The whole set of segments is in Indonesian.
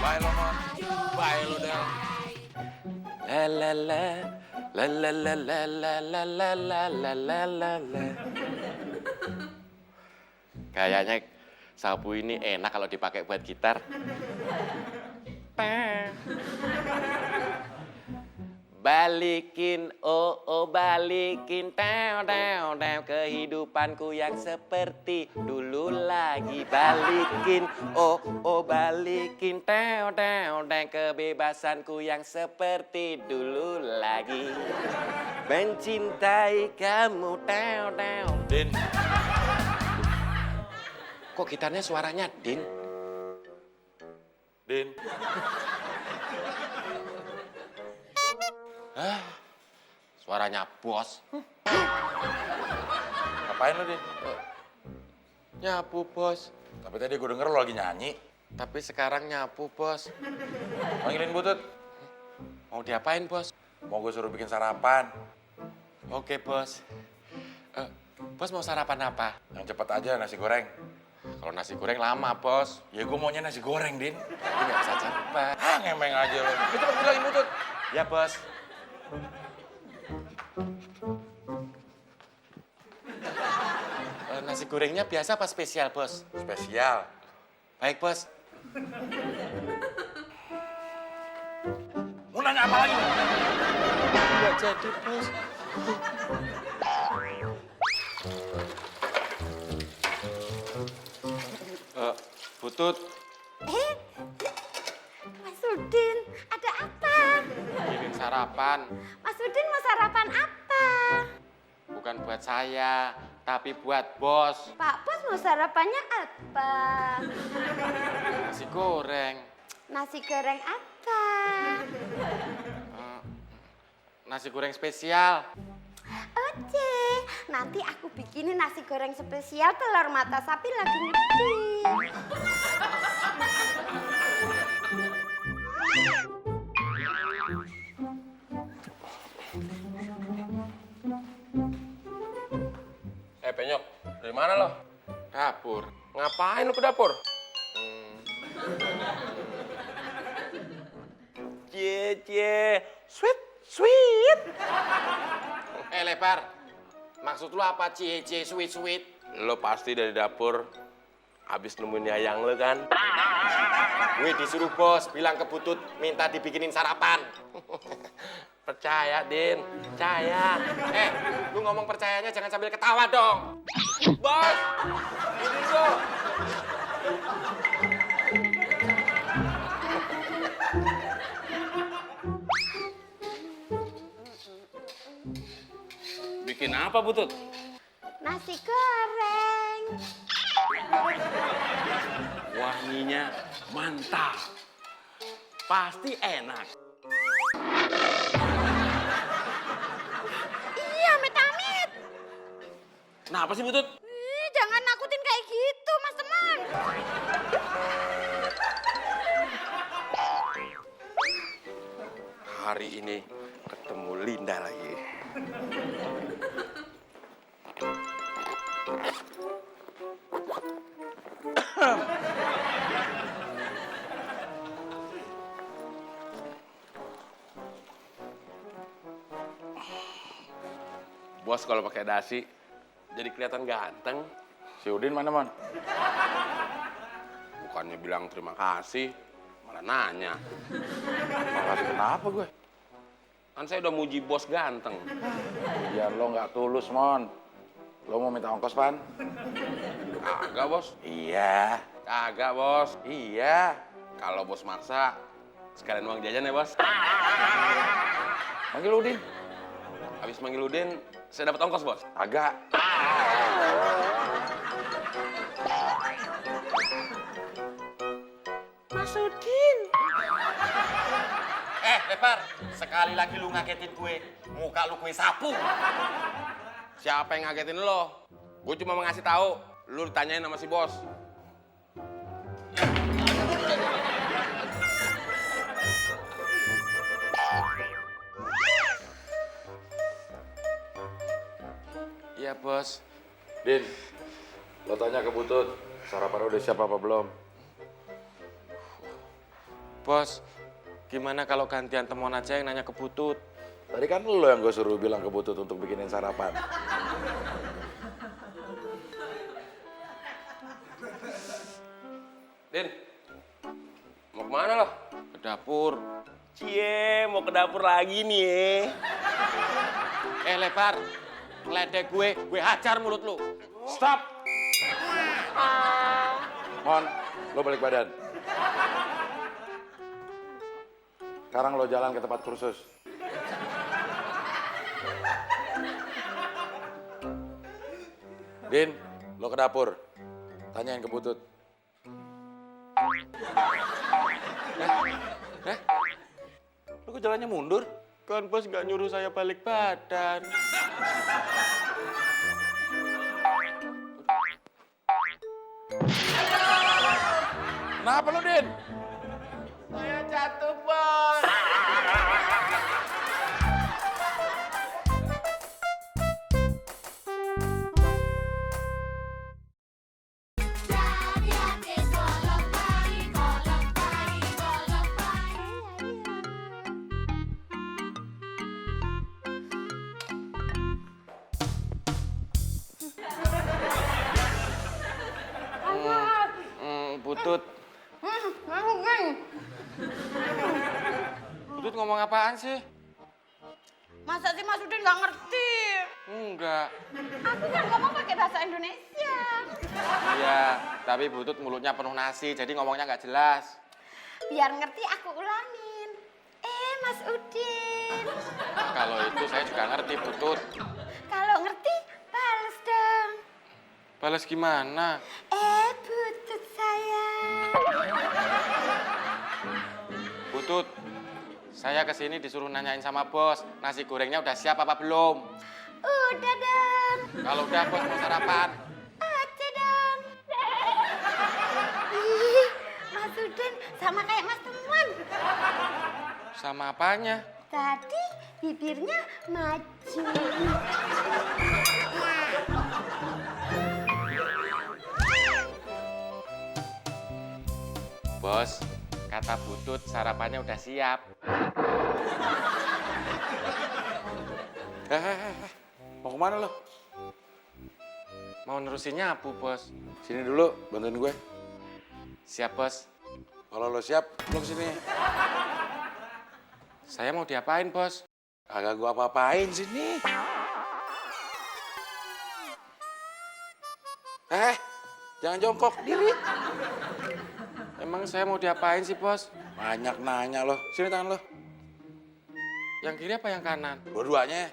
Bye lo, Mon. Bye lo, Del. La la la la la la la la la la la la la la la. Kayaknya sapu ini enak kalau dipakai buat gitar. Balikin, oh balikin, tew tew tew, kehidupanku yang seperti dulu lagi. Balikin, oh balikin, tew tew tew, kebebasanku yang seperti dulu lagi. Mencintai kamu, tew tew. Din, Kok gitarnya suaranya Din? Din. Suaranya Bos. Ngapain lo, Din? Nyapu, Bos. Tapi tadi gue denger lo lagi nyanyi. Tapi sekarang nyapu, Bos. Panggilin Butut. Mau diapain, Bos? Mau gue suruh bikin sarapan. Oke, Bos. Bos mau sarapan apa? Yang cepat aja, nasi goreng. Kalau nasi goreng lama, Bos. Ya gue maunya nasi goreng, Din. Tapi nggak bisa cepat. Ngemeng aja lo. Itu cepet bilangin Butut. Ya, Bos. Nasi gorengnya biasa apa spesial, Bos? Spesial. Baik, Bos. Mau nanya apa lagi? Nggak jadi, Bos. Butut, Mas Udin, ada apa? bikin sarapan. Mas Udin mau sarapan apa? Bukan buat saya, tapi buat Bos. Pak Bos mau sarapannya apa? Nasi goreng. Nasi goreng apa? Nasi goreng spesial. Oke, nanti aku bikinin nasi goreng spesial telur mata sapi lagi ngedip. Penyok, dari mana lo? Dapur. Ngapain lo ke dapur? Cie, sweet. Lebar. Maksud lu apa, cie, sweet? Lo pasti dari dapur habis nemuin yayang lo kan? Gue disuruh Bos bilang ke Butut minta dibikinin sarapan. Percaya, Din. Percaya. Lu ngomong percayanya jangan sambil ketawa dong. Bos! Ini lo. Bikin apa, Butut? Nasi goreng. Wanginya mantap. Pasti enak. Iya, amit-amit. Kenapa sih, Butut? Ih, jangan nakutin kayak gitu, Mas Teman. Hari ini ketemu Linda lagi. Bos kalau pakai dasi jadi kelihatan ganteng. Si Udin mana, Mon? Bukannya bilang terima kasih, malah nanya. Makasih kenapa gue? Kan saya udah muji bos ganteng. Biar lo nggak tulus, Mon. Lo mau minta ongkos, Pan? Kagak, Bos. Iya. Kagak, Bos. Iya. Kalau bos maksa, sekalian uang jajan ya, Bos. Panggil Udin. Habis manggil Udin, saya dapat ongkos, Bos. Agak. Mas Udin. Lebar, sekali lagi lu ngagetin gue. Muka lu gue sapu. Siapa yang ngagetin lo? Gue cuma mau ngasih tahu, lu ditanyain sama si bos. Iya, Bos. Din, lo tanya ke Butut, sarapan udah siap apa belum? Bos, gimana kalau gantian temuan aja yang nanya ke Butut? Tadi kan lo yang gue suruh bilang ke Butut untuk bikinin sarapan. Din, mau kemana lo? Ke dapur. Cie, mau ke dapur lagi nih. Lebar, ngeledek gue hajar mulut lu. Stop! Mon, lo balik badan. Sekarang lo jalan ke tempat kursus. Din, lo ke dapur. Tanyain ke Butut. Lu kok jalannya mundur? Kan bos nggak nyuruh saya balik badan. Kenapa lo, Din? Saya jatuh, bos. Butut. Butut ngomong apaan sih? Masa sih Mas Udin nggak ngerti? Enggak. Aku kan ngomong pakai bahasa Indonesia. Iya, tapi Butut mulutnya penuh nasi, jadi ngomongnya nggak jelas. Biar ngerti aku ulangin. Mas Udin. Kalau itu saya juga ngerti, Butut. Kalau ngerti, bales dong. Balas gimana? Butut sayang. Butut, saya kesini disuruh nanyain sama bos, nasi gorengnya udah siap apa belum? Udah dong. Kalau udah bos mau sarapan. Oke dong. Ih, Mas Udin sama kayak Mas Temuan. Sama apanya? Tadi bibirnya maju. Bos, kata Butut sarapannya udah siap. Mau kemana lo? Mau nerusin nyapu, bos. Sini dulu, bantuin gue. Siap, bos. Kalau lo siap, lo kesini. Saya mau diapain, bos? Agak gue apa-apain sini. Jangan jongkok, diri. Emang saya mau diapain sih, bos? Banyak nanya lo. Sini tangan lo. Yang kiri apa yang kanan? Dua-duanya.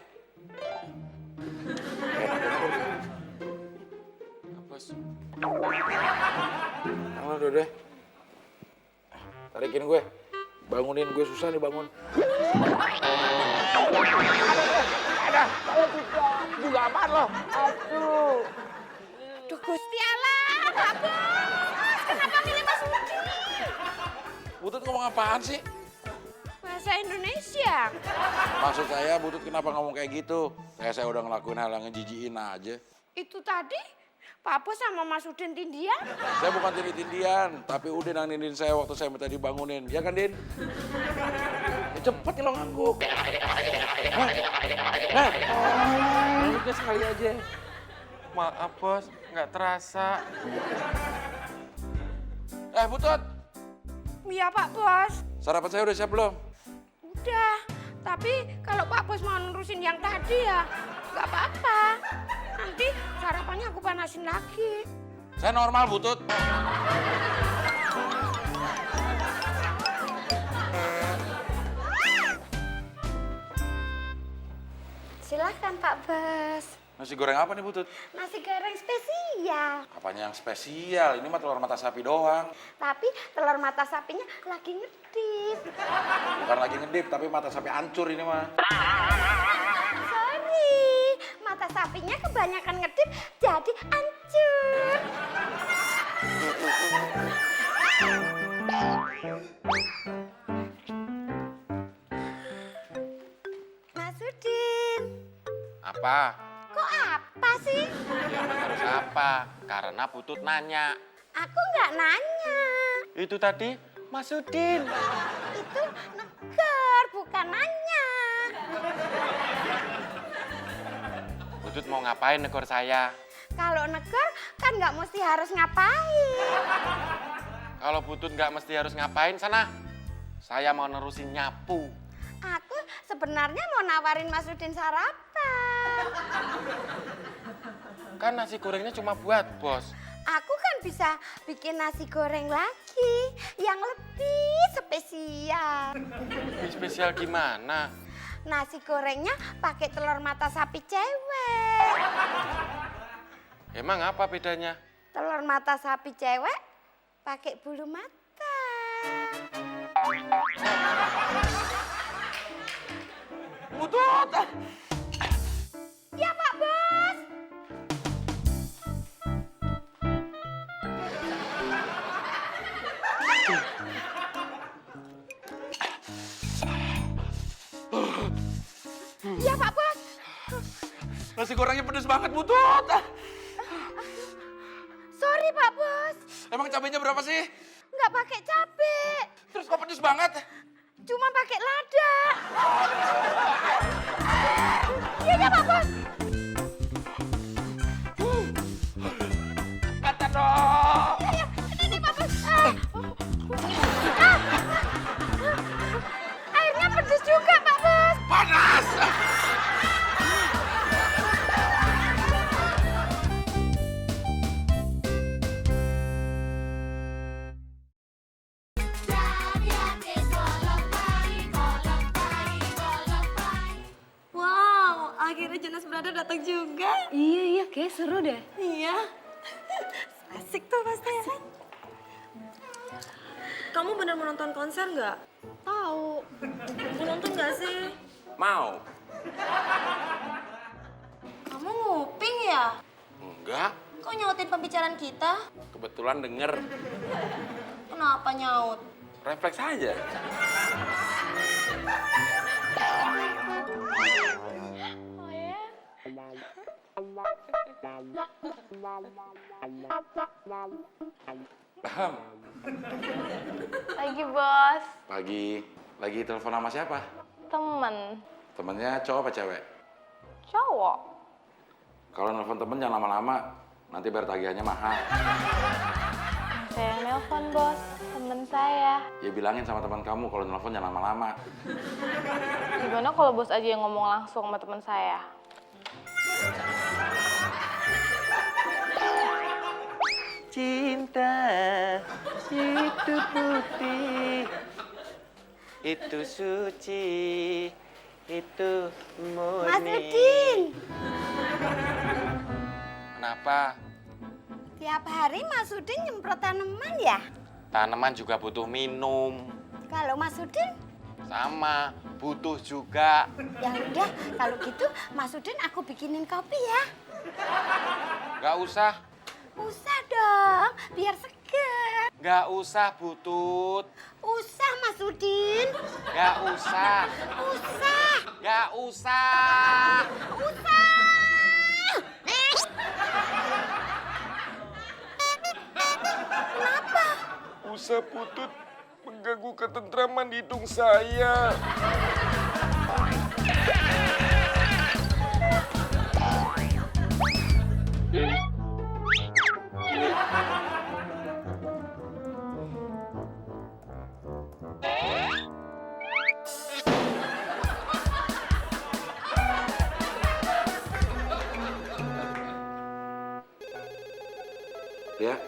Bos. Tangan lo dua-duanya. Tarikin gue. Bangunin gue, susah nih bangun. Ada, kalau juga apaan lo? Duh Gusti Allah, Pak Bos. Kenapa milih Mas Udin? Butut ngomong apaan sih? Bahasa Indonesia. Maksud saya, Butut kenapa ngomong kayak gitu? Saya udah ngelakuin hal yang ngejijiin aja. Itu tadi Pak Bos sama Mas Udin tindian. Saya bukan tindian, tapi Udin yang nindin saya waktu saya minta dibangunin. Ya kan, Din? Ya, cepet lo ngangguk. Ngangguknya sekali aja. Maaf, bos. Nggak terasa. Butut, Iya Pak Bos. sarapan saya udah siap belum? Udah, tapi kalau Pak Bos mau nerusin yang tadi ya nggak apa-apa. Nanti sarapannya aku panasin lagi. Saya normal, Butut. Silakan Pak Bos. Nasi goreng apa nih, Butut? Nasi goreng spesial. Apanya yang spesial? Ini mah telur mata sapi doang. Tapi telur mata sapinya lagi ngedip. Bukan lagi ngedip, tapi mata sapi hancur ini mah. Sorry, mata sapinya kebanyakan ngedip jadi hancur. Mas Udin. Apa? Kok apa sih? Ya harus apa? Karena Butut nanya. Aku nggak nanya. Itu tadi Mas Udin. Itu neger, bukan nanya. Butut mau ngapain negor saya? Kalau neger kan nggak mesti harus ngapain. Kalau Butut nggak mesti harus ngapain, sana. Saya mau nerusin nyapu. Aku sebenarnya mau nawarin Mas Udin sarapan. Kan nasi gorengnya cuma buat bos. Aku kan bisa bikin nasi goreng lagi yang lebih spesial. Lebih spesial gimana? Nasi gorengnya pakai telur mata sapi cewek. Emang apa bedanya? Telur mata sapi cewek pakai bulu mata. Butut! Ya Pak Bos. Iya Pak Bos. Nasi gorengnya pedes banget, Butut! Sorry Pak Bos. Emang cabenya berapa sih? Nggak pakai cabe. Terus kok pedes banget? Cuma pakai lada. Iya ya Pak Bos. Kata dong! Iya, ini Pak Bos. Airnya pedes juga Pak Bos. Panas! Wow, akhirnya Jonas Brother datang juga. Iya, kayak seru deh. Iya. Asik tuh pasti ya kan? Kamu bener mau nonton konser nggak? Tahu. Mau nonton nggak sih? Mau? Kamu nguping ya? Enggak. Kok nyautin pembicaraan kita? Kebetulan denger. Kenapa nyaut? Refleks aja. Lagi bos, Lagi telepon sama siapa? temen, Temennya cowok apa cewek? cowok. Kalau nelfon temen jangan lama-lama, nanti bayar tagihannya mahal. Saya yang nelpon bos, temen saya. Ya bilangin sama teman kamu kalau nelfon jangan lama-lama. Gimana kalau bos aja yang ngomong langsung sama temen saya? Cinta itu putih, itu suci, itu murni. Mas Udin, Kenapa? tiap hari Mas Udin nyemprot tanaman ya? Tanaman juga butuh minum. Kalau Mas Udin, Sama, butuh juga. ya udah kalau gitu Mas Udin aku bikinin kopi ya. Gak usah, Usah dong, biar seger. gak usah Butut. Usah Mas Udin, Gak usah, usah, gak usah. usah. Kenapa? Usah Butut mengganggu ketentraman hidung saya. Ya,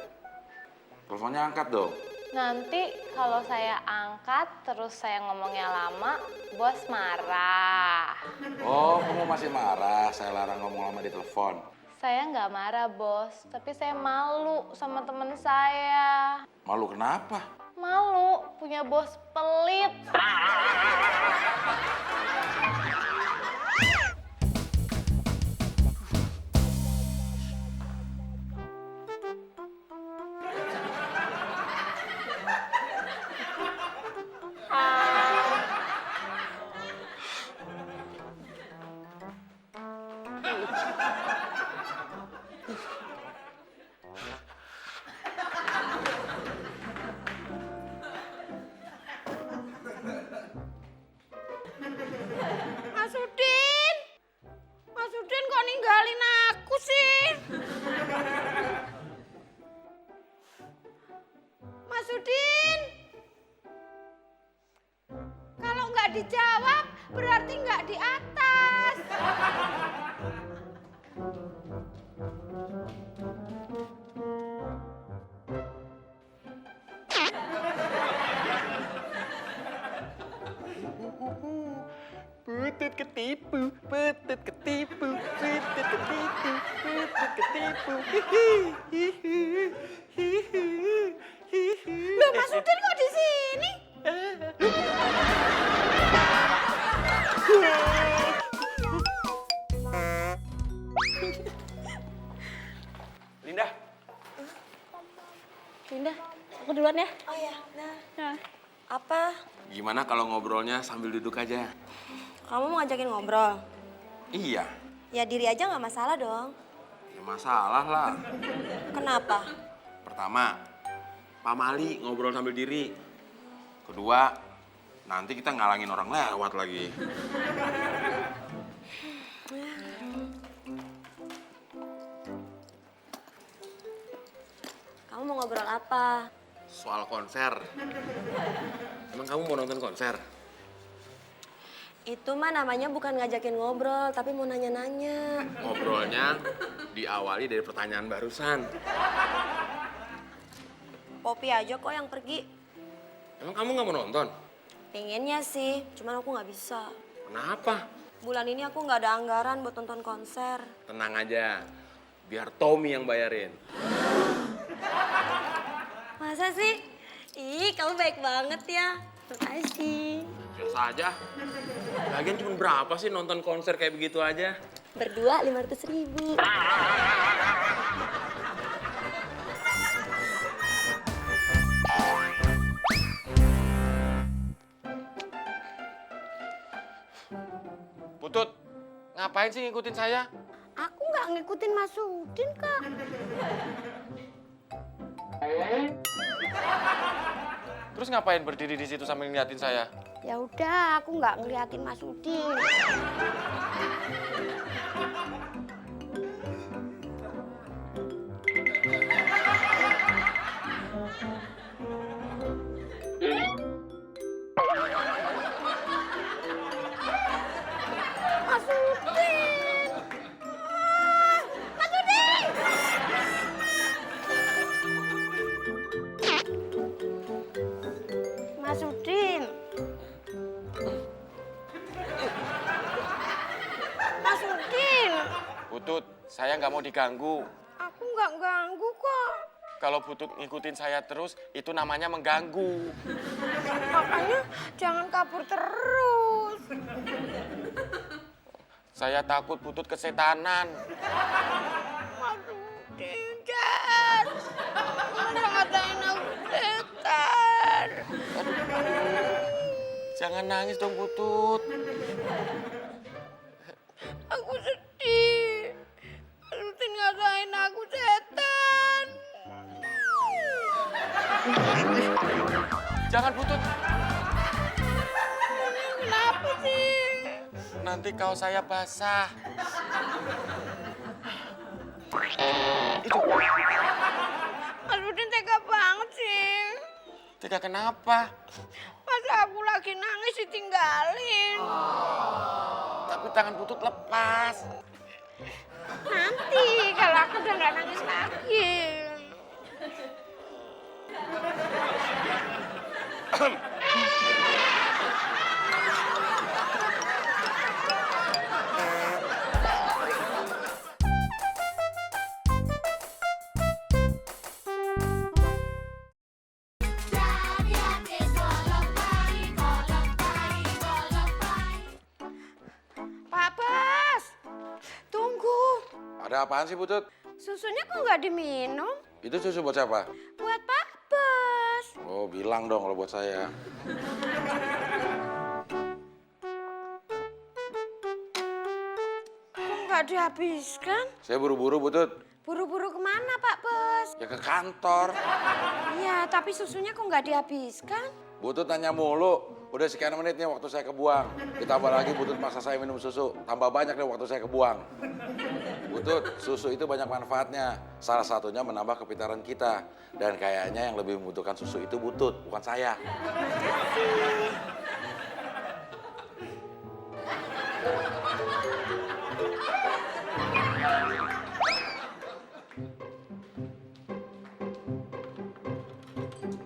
teleponnya angkat dong. Nanti kalau saya angkat terus saya ngomongnya lama, bos marah. Oh, kamu masih marah saya larang ngomong lama di telepon. Saya nggak marah bos, tapi saya malu sama temen saya. Malu kenapa? Malu punya bos pelit. Udin. Kalau nggak dijawab, berarti nggak di atas. Putut ketipu, putut ketipu, putut ketipu, putut ketipu. Loh, Mas Udin kok di sini? Linda, Linda, aku duluan ya. Oh ya, nah. Apa? Gimana kalau ngobrolnya sambil duduk aja? Kamu mau ngajakin ngobrol? Iya, Ya diri aja nggak masalah dong. ya masalah lah. Kenapa? Pertama, Pak Mali ngobrol sambil diri. Kedua, nanti kita ngalangin orang lewat lagi. Kamu mau ngobrol apa? Soal konser. Emang kamu mau nonton konser? Itu mah namanya bukan ngajakin ngobrol, tapi mau nanya-nanya. Ngobrolnya diawali dari pertanyaan barusan. Popi aja kok yang pergi. Emang kamu nggak mau nonton? Pengennya sih, cuman aku nggak bisa. Kenapa? Bulan ini aku nggak ada anggaran buat nonton konser. Tenang aja, biar Tommy yang bayarin. Masa sih? Ih, kamu baik banget ya. Makasih. Biasa aja. Lagian cuma berapa sih nonton konser kayak begitu aja? Berdua 500.000. Putut, ngapain sih ngikutin saya? Aku nggak ngikutin Mas Udin, Kak. Terus ngapain berdiri di situ sambil ngeliatin saya? Ya udah, aku nggak ngeliatin Mas Udin. Mas Udin! Ah, Mas Udin! Mas Udin. Mas Udin. Putut, saya nggak mau diganggu. Aku nggak ganggu kok. Kalau Putut ngikutin saya terus, itu namanya mengganggu. Makanya jangan kabur terus. Saya takut Putut kesetanan. Mas Udin, Jan. Mana ngatain aku setan. Jangan nangis dong, Putut. Aku sedih. Mas Udin ngatain aku setan. Jangan, Putut. Kenapa sih? Nanti kaos saya basah. Mas Udin tega banget sih. Tega kenapa? Masa aku lagi nangis ditinggalin. Tapi tangan Putut lepas. Nanti kalau aku udah nggak nangis lagi. Pak Bos, tunggu. Ada apaan sih, Putut? Susunya kok nggak diminum? Itu susu buat siapa? Buat Pak Bos. Oh, bilang dong kalau buat saya. Kok nggak dihabiskan? Saya buru-buru, Putut. Buru-buru kemana Pak Bos? Ya ke kantor. Iya, tapi susunya kok nggak dihabiskan? Putut tanya mulu. Udah sekian menit nih waktu saya kebuang. Ditambah lagi Butut maksa saya minum susu. Tambah banyak nih waktu saya kebuang. Butut, susu itu banyak manfaatnya. Salah satunya menambah kepintaran kita. Dan kayaknya yang lebih membutuhkan susu itu Butut, bukan saya.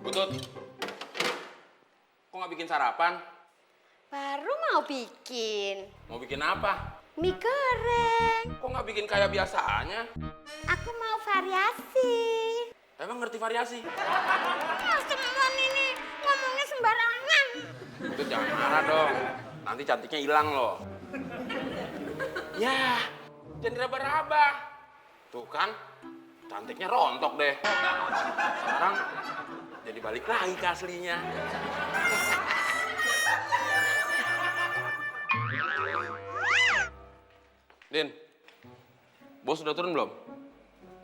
Butut, kok nggak bikin sarapan? Baru mau bikin. Mau bikin apa? Mie goreng. Kok nggak bikin kayak biasanya? Aku mau variasi. Emang ngerti variasi? Mas teman ini ngomongnya sembarangan. Butut jangan marah dong. Nanti cantiknya hilang loh. Ya, jangan raba-raba. Tuh kan, cantiknya rontok deh. Sekarang jadi balik lagi ke aslinya. Din, bos sudah turun belum?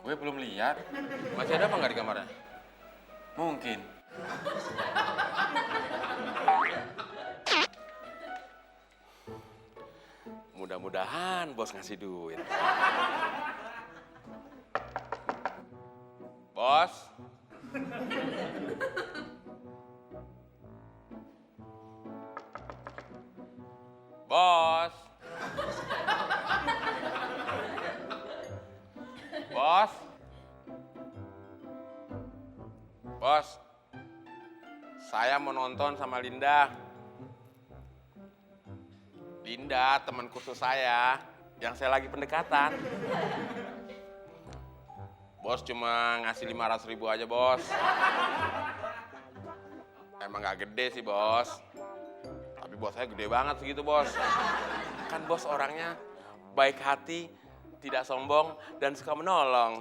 Gue belum lihat. Masih ada apa nggak di kamarnya? Mungkin. Mudah-mudahan bos ngasih duit. Bos. Bos. Bos. Bos. Saya mau nonton sama Linda. Linda, teman khusus saya, yang saya lagi pendekatan. Bos cuma ngasih 500.000 aja, bos. Emang gak gede sih, bos. Tapi bos saya gede banget segitu, bos. Kan bos orangnya baik hati, tidak sombong, dan suka menolong.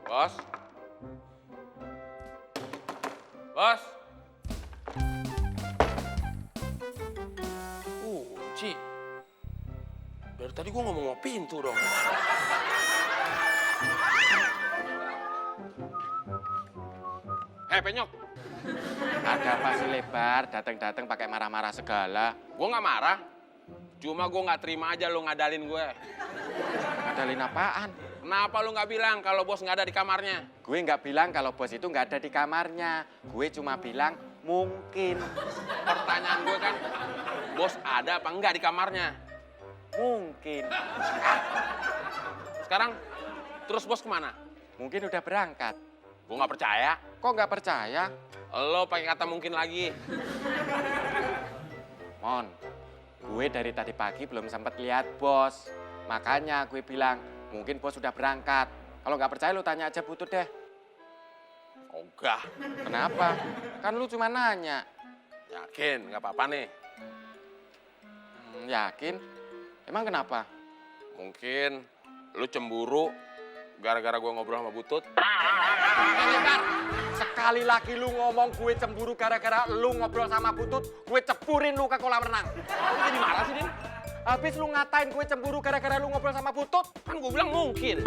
Bos? Bos? Kunci. Dari tadi gua ngomong mau pintu dong. Penyok. Ada apa sih lebar, datang-datang pakai marah-marah segala. Gua nggak marah. Cuma gua nggak terima aja lu ngadalin gue. Ngadalin apaan? Kenapa lu nggak bilang kalau bos nggak ada di kamarnya? Gue nggak bilang kalau bos itu nggak ada di kamarnya. Gue cuma bilang mungkin. Pertanyaan gue kan, bos ada apa enggak di kamarnya? Mungkin. Sekarang, terus bos kemana? Mungkin udah berangkat. Gue nggak percaya. Kok nggak percaya? Lo pakai kata mungkin lagi. Mon, gue dari tadi pagi belum sempat lihat bos. Makanya gue bilang, mungkin bos sudah berangkat. Kalau nggak percaya lu tanya aja Butut deh. Ogah. Kenapa? Kan lu cuma nanya. Yakin, nggak apa-apa nih. Yakin? Emang kenapa? Mungkin lu cemburu gara-gara gue ngobrol sama Butut. Sekali lagi lu ngomong gue cemburu gara-gara lu ngobrol sama Butut, gue cepurin lu ke kolam renang. Kok jadi marah sih, Din? Habis lu ngatain gue cemburu gara-gara lu ngobrol sama Butut. Kan gue bilang mungkin.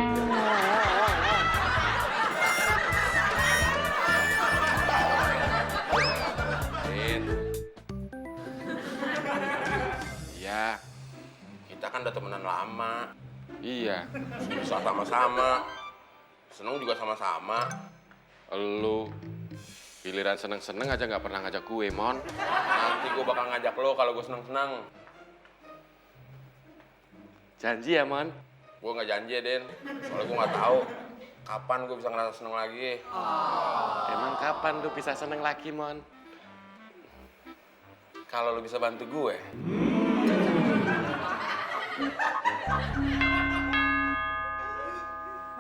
Din. Iya, Kita kan udah temenan lama. iya. Susah sama-sama. Seneng juga sama-sama. Lu giliran seneng-seneng aja nggak pernah ngajak gue, Mon. Nanti gue bakal ngajak lo kalau gue seneng-seneng. Janji ya, Mon? Gue nggak janji ya, Den. Soalnya gue nggak tahu kapan gue bisa ngerasa seneng lagi. Emang kapan lu bisa seneng lagi, Mon? Kalau lo bisa bantu gue.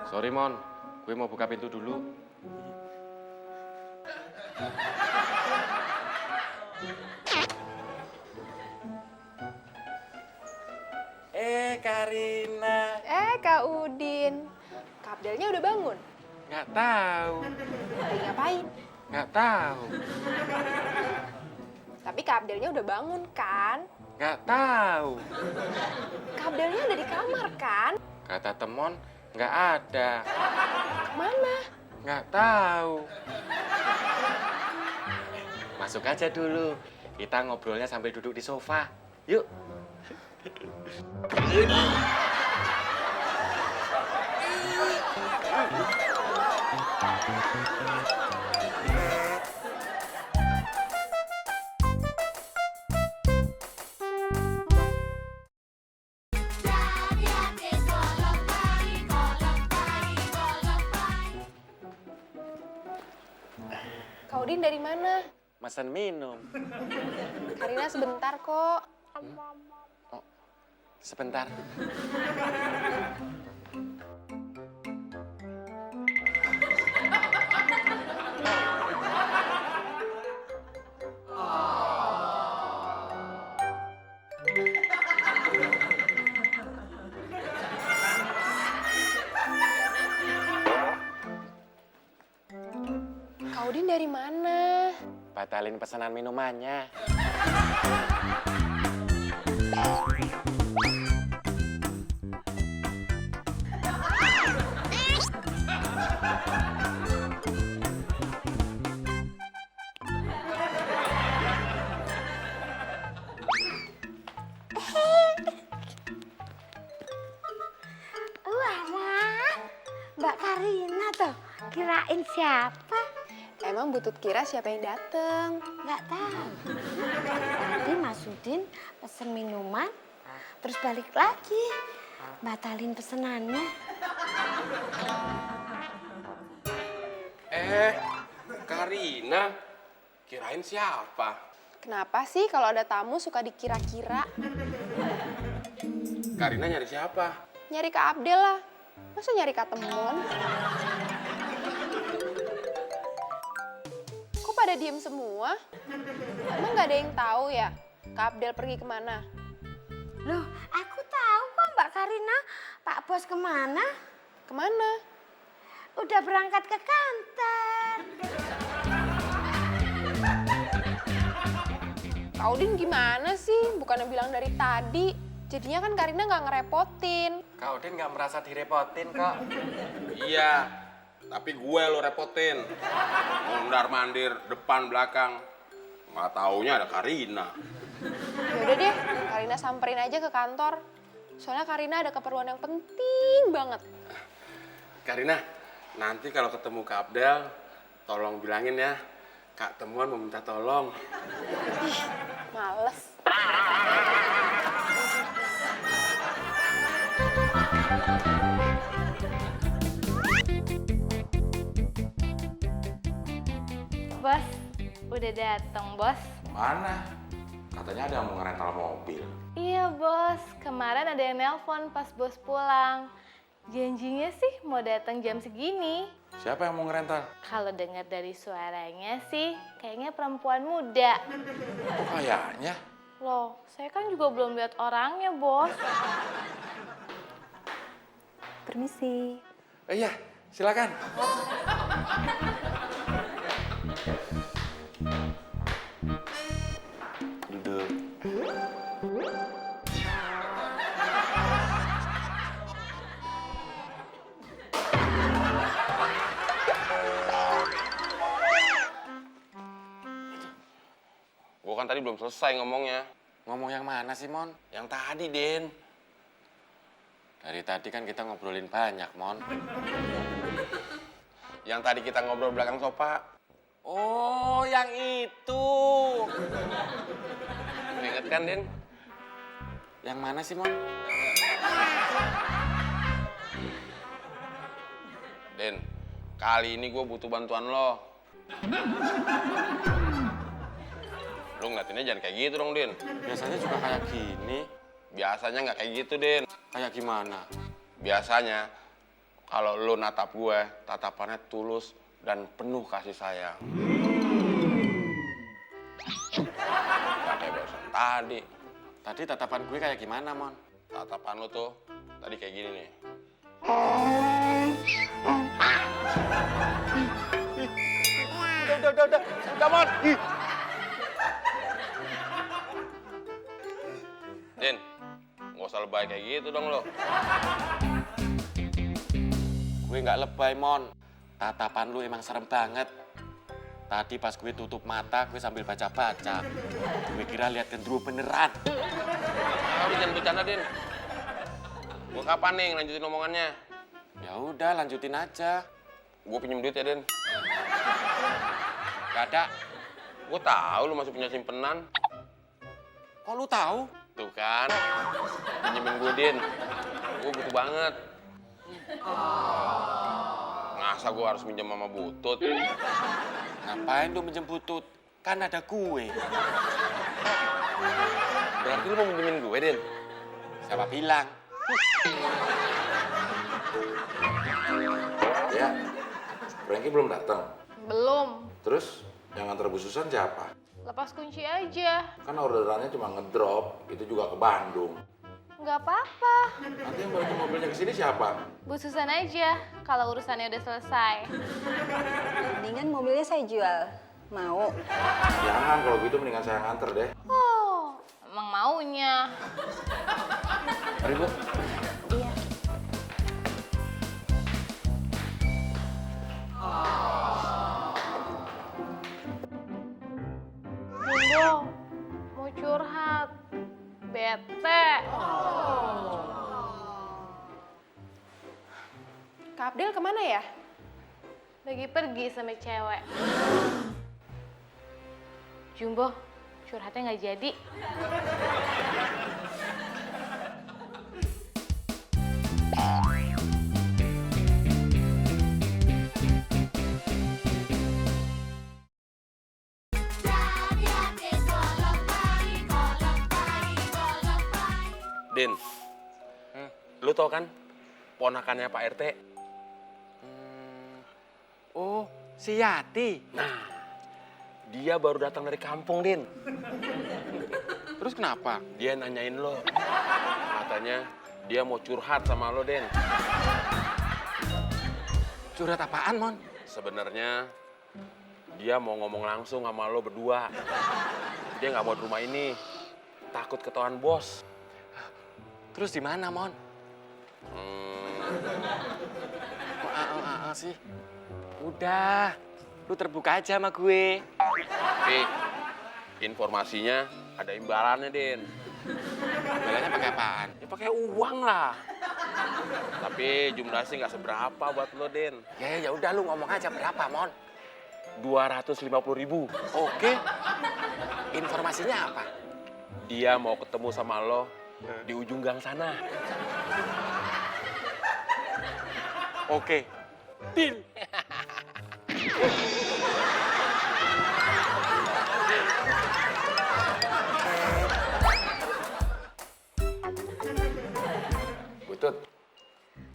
Sorry, Mon. Gue mau buka pintu dulu. Karina. Kak Udin. Kak Abdelnya udah bangun? Nggak tahu. Lagi ngapain? Nggak tahu. Tapi Kak Abdelnya udah bangun kan? Nggak tahu. Kak Abdelnya ada di kamar kan? Kata temon, nggak ada. Kemana? Nggak tahu. Masuk aja dulu. Kita ngobrolnya sambil duduk di sofa. Yuk. Kak Udin dari mana? Mesen minum. Karina sebentar kok. Oh, sebentar. Kak Udin dari mana? Batalin pesanan minumannya. Wah, Mbak Karina tuh. Kirain siapa? Emang Butut kira siapa yang dateng? Nggak tahu. Tadi Mas Udin pesen minuman, terus balik lagi. Batalin pesenannya. Karina, kirain siapa? Kenapa sih kalau ada tamu suka dikira-kira? Karina nyari siapa? Nyari Kak Abdel lah. Masa nyari Kak Temon? Kok pada diem semua? Emang nggak ada yang tahu ya Kak Abdel pergi kemana? Loh, aku tahu kok Mbak Karina. Pak Bos kemana? Kemana? Udah berangkat ke kantor. Kak Udin gimana sih? Bukannya bilang dari tadi. Jadinya kan Karina nggak ngerepotin. Kak Udin nggak merasa direpotin kok. Iya, tapi gue lo repotin. Mondar-mandir, depan, belakang. Nggak taunya ada Karina. Yaudah deh, Karina samperin aja ke kantor. Soalnya Karina ada keperluan yang penting banget. Karina, nanti kalau ketemu Kak Abdel, tolong bilangin ya, Kak Temuan mau minta tolong. Males. Bos, udah dateng, Bos. Mana? Katanya ada yang mau ngerental mobil. Iya, Bos. Kemarin ada yang nelpon pas Bos pulang. Janjinya sih mau datang jam segini. Siapa yang mau ngerental? Kalau dengar dari suaranya sih, kayaknya perempuan muda. Kok kayaknya? Loh, saya kan juga belum lihat orangnya, Bos. Permisi. Iya, silakan. Duduk. Gue kan tadi belum selesai ngomongnya. Ngomong yang mana sih, Mon? Yang tadi, Den. Dari tadi kan kita ngobrolin banyak, Mon. Yang tadi kita ngobrol belakang sofa. Oh, yang itu. Ingat kan, Den? Yang mana sih, Mon? Den, kali ini gue butuh bantuan lo. Lo ngeliatinnya jangan kayak gitu dong, Den. Biasanya juga kayak gini. Biasanya nggak kayak gitu, Den. Kayak gimana? Biasanya, kalau lo natap gue, tatapannya tulus dan penuh kasih sayang. Gak kayak barusan tadi. Tadi tatapan gue kayak gimana, Mon? Tatapan lo tuh, tadi kayak gini nih. Udah, Mon. Den, nggak usah lebay kayak gitu dong lo. Gue nggak lebay, Mon. Tatapan lu emang serem banget. Tadi pas gue tutup mata, gue sambil baca-baca. Gue kira lihat gendruwo beneran. Udah jangan bercanda, Din. Gue kapan nih lanjutin omongannya? Ya udah, lanjutin aja. Gue pinjem duit ya, Den. Gak ada. Gue tahu lu masih punya simpenan. Kok lu tahu? Tuh kan, pinjemin gue, Din. Gue butuh banget. Masa gue harus minjem sama Butut? Ngapain lu minjem Butut? Kan ada gue. Berarti lu mau minjemin gue, Din? Siapa bilang? Ya, Frankie belum datang. Belum. Terus yang nganter Bu Susan siapa? Lepas kunci aja. Kan orderannya cuma ngedrop, itu juga ke Bandung. Nggak apa-apa. Nanti yang balikin mobilnya ke sini siapa? Bu Susan aja, kalau urusannya udah selesai. Mendingan mobilnya saya jual. Mau? Jangan, kalau gitu mendingan saya nganter deh. Oh, emang maunya. Mari, Bu. Iya. Jumbo, mau curhat. Bete. Kak Abdel kemana ya? Lagi pergi sama cewek. Jumbo, curhatnya nggak jadi. Din, lu tau kan ponakannya Pak RT? Oh, si Yati. Nah, dia baru datang dari kampung, Din. Terus kenapa? Dia nanyain lo. Katanya dia mau curhat sama lo, Den. Curhat apaan, Mon? Sebenarnya dia mau ngomong langsung sama lo berdua. Dia nggak mau di rumah ini. Takut ketahuan bos. Terus di mana, Mon? Kok sih? Udah, lu terbuka aja sama gue. Tapi informasinya ada imbalannya, Den. Imbalannya pakai apaan? Ya pakai uang lah. Tapi jumlahnya sih nggak seberapa buat lo, Den. Ya udah lu ngomong aja berapa, Mon? 250.000. Oke. Informasinya apa? Dia mau ketemu sama lo di ujung gang sana. Oke. Deal. Butut,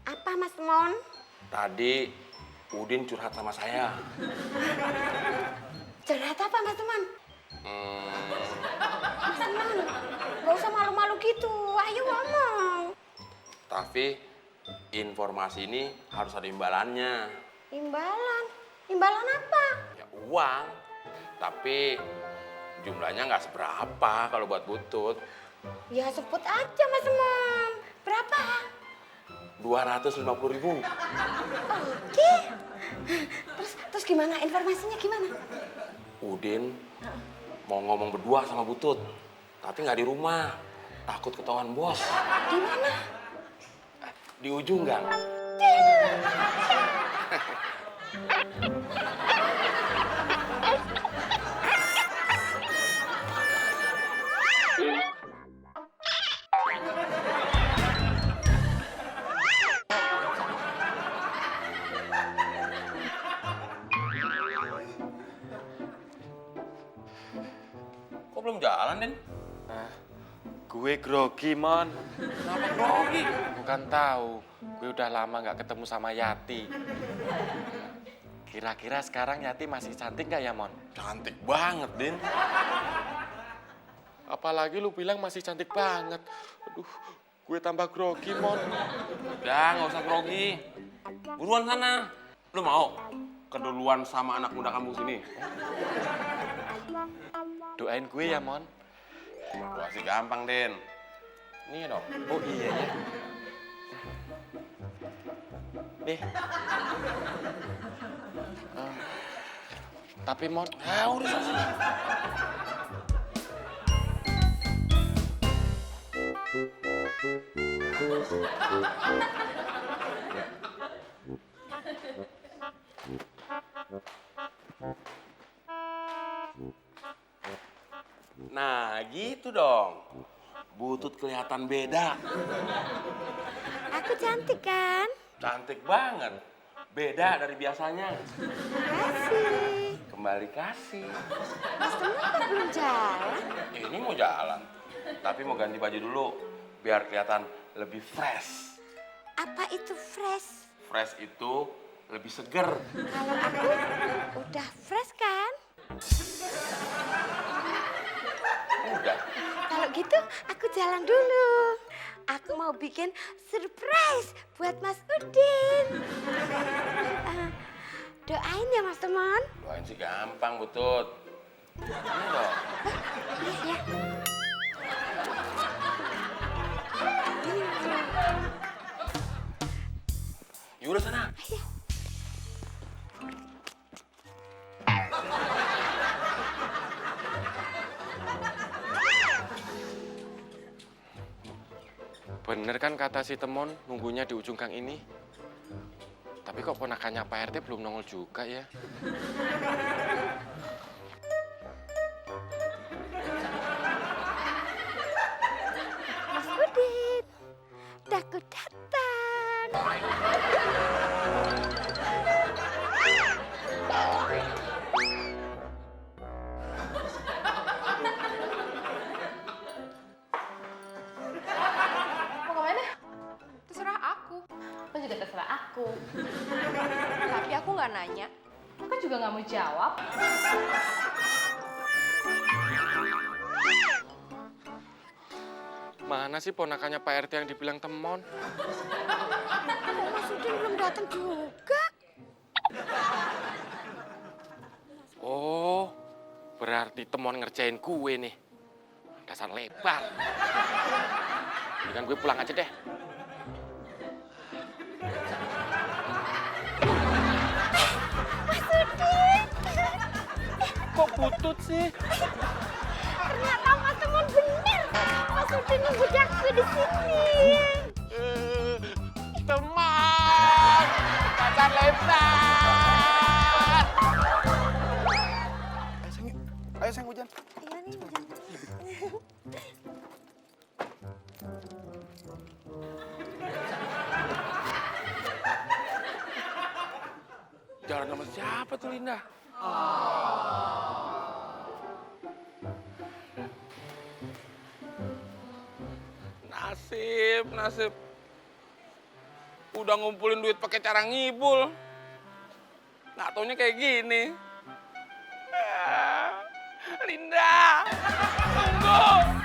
Apa Mas Mon? Tadi Udin curhat sama saya. Curhat apa Mas Mon? Mas Mon, gak usah malu-malu gitu. Ayo ngomong. Tapi informasi ini harus ada imbalannya. Imbalan? Imbalan apa? Ya uang. Tapi jumlahnya nggak seberapa kalau buat Butut. Ya sebut aja Mas Mon. Berapa? 250.000. Oke. Terus gimana? Informasinya gimana? Udin mau ngomong berdua sama Butut. Tapi nggak di rumah. Takut ketahuan bos. Di mana? Di ujung gang. Kok belum jalan, Den? Gue grogi, Mon. Kenapa grogi? Bukan tahu. Gue udah lama nggak ketemu sama Yati. Kira-kira sekarang Yati masih cantik nggak ya, Mon? Cantik banget, Din. Apalagi lu bilang masih cantik banget. Aduh, gue tambah grogi, Mon. Udah, nggak usah grogi. Buruan sana. Lu mau keduluan sama anak muda kampung sini? Doain gue ya, Mon. Wah, sih gampang, Den. Nih dong. Oh iya ya. Nih. Tapi Mon, Udah selesai. Nah, gitu dong. Butut kelihatan beda. Aku cantik kan? Cantik banget. Beda dari biasanya. Kasih. Kembali kasih. Mas teman kok belum jalan? Ini mau jalan. Tapi mau ganti baju dulu. Biar kelihatan lebih fresh. Apa itu fresh? Fresh itu lebih seger. Kalau aku udah fresh kan? Udah. Kalau gitu aku jalan dulu. Aku mau bikin surprise buat Mas Udin. Doain ya Mas Temon. Doain sih gampang, Butut. Ini dong. Iya ya. Yaudah sana. bener kan kata si Temon nunggunya di ujung gang ini? Tapi kok ponakannya Pak RT belum nongol juga ya? Mas Udin, aku datang. Mau kemana? Terserah aku. Lo juga terserah aku. Tapi aku nggak nanya. Aku juga nggak mau jawab. Mana sih ponakannya Pak RT yang dibilang Temon? Kok Mas Udin belum datang juga? Oh, berarti Temon ngerjain gue nih. Dasar lebar. Mendingan gue pulang aja deh. Mas Udin. Kok butut sih? Ternyata Mas Temon bener. Mas Udin nunggu aku di sini. Temon! Dasar lebar! Ayo sayang hujan. Iya nih, Jalan sama siapa tuh Linda? Nasib. Udah ngumpulin duit pakai cara ngibul. Nggak taunya kayak gini. Linda, tunggu.